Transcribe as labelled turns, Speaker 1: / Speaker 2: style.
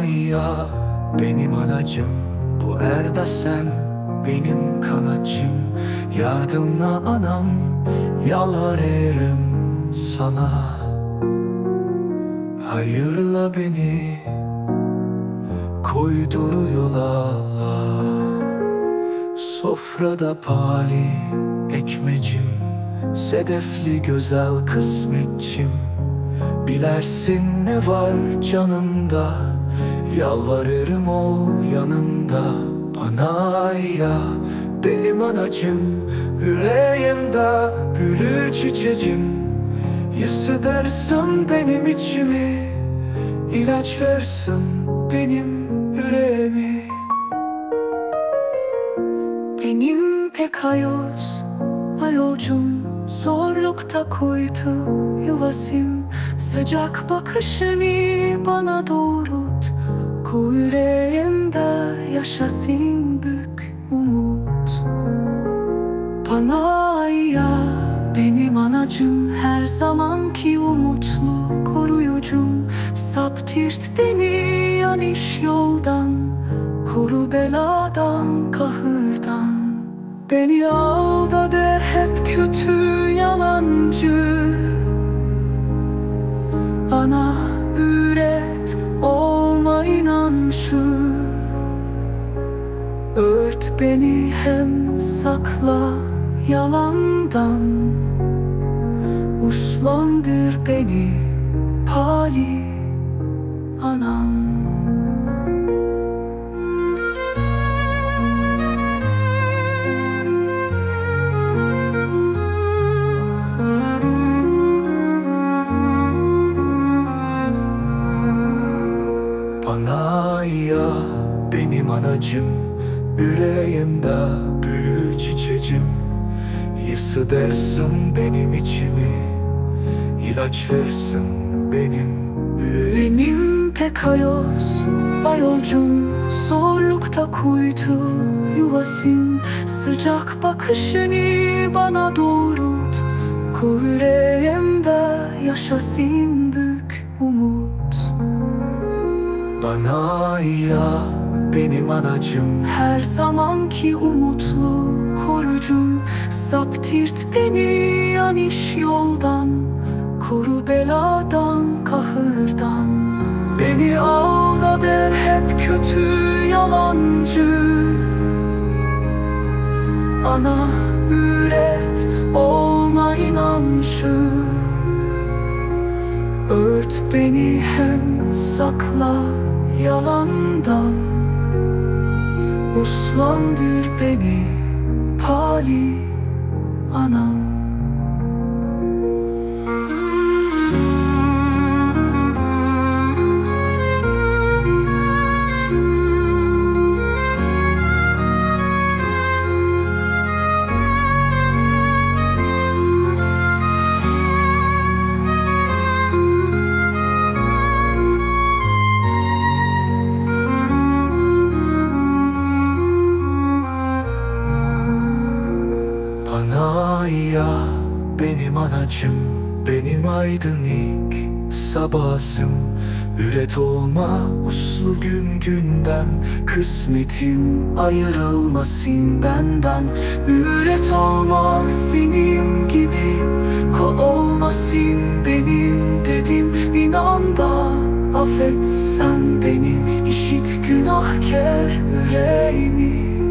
Speaker 1: ya benim anacım, bu erde sen benim kanacım. Yardımla anam, yalvarırım sana. Hayırla beni koydur yola, sofrada pali ekmecim, sedefli güzel kısmetçim. Bilersin ne var canımda, yalvarırım ol yanımda. Bana ya benim anacım, yüreğimde gülü çiçeğim. Yısıdırsın benim içimi, ilaç versin benim yüreğimi.
Speaker 2: Benim pek ayolcum zorlukta koydu yuvasım. Sıcak bakışını bana doğrult, koy yüreğimde yaşasın büyük umut. Bana ya benim anacım, her zamanki umutlu koruyucum. Saptirt beni yanlış yoldan, koru beladan, kahırdan. Beni aldat der hep kötü yalancı. Bana üret olma inançlı. Ört beni hem sakla yalandan. Uslandır beni pali anam.
Speaker 1: Bana ya benim anacım, yüreğimde gülü çiçeğim. Yısıdırsın benim içimi, ilaç versin benim yüreğimi.
Speaker 2: Benim pek ayolcum zorlukta koydu yuvasım. Sıcak bakışını bana doğrult, koy yüreğimde yaşasın büyük umut.
Speaker 1: Bana ya benim anacım,
Speaker 2: her zamanki umutlu korucum. Saptirt beni yanlış yoldan, koru beladan, kahırdan. Beni aldat der hep kötü yalancı. Ana üret olma inançlı. Ört beni hem sakla yalandan. Uslandır beni pali anam.
Speaker 1: Bana ya benim anacım, benim aydınlık sabahım. Üret olma uslu günden, kısmetim ayrılmasın benden. Üret olma senin gibi, kol olmasın benim dedim. İnan da affet sen beni, işit günahkar yüreğimi.